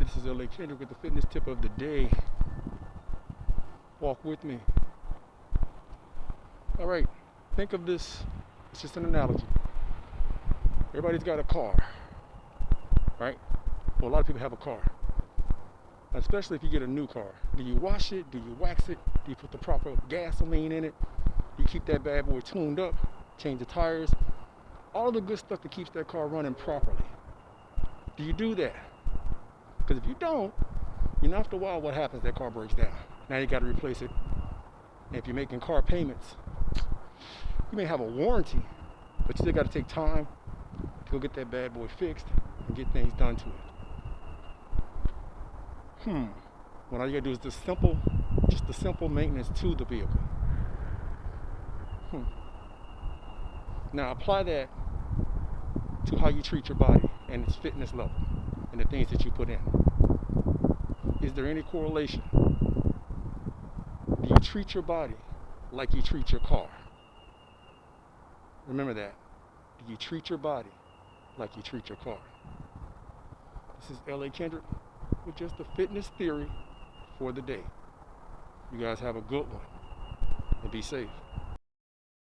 This is LA Kendrick with the fitness tip of the day. Walk with me. All right, think of this, it's just an analogy. Everybody's got a car, right? Well, a lot of people have a car, especially if you get a new car. Do you wash it? Do you wax it? Do you put the proper gasoline in it? Do you keep that bad boy tuned up? Change the tires? All the good stuff that keeps that car running properly. Do you do that? Because if you don't, after a while, what happens? That car breaks down. Now you got to replace it. And if you're making car payments, you may have a warranty, but you still got to take time to go get that bad boy fixed and get things done to it. What all you got to do is just the simple maintenance to the vehicle. Now apply that to how you treat your body and its fitness level and the things that you put in. Is there any correlation? Do you treat your body like you treat your car? Remember that. Do you treat your body like you treat your car? This is LA Kendrick with just a fitness theory for the day. You guys have a good one and be safe.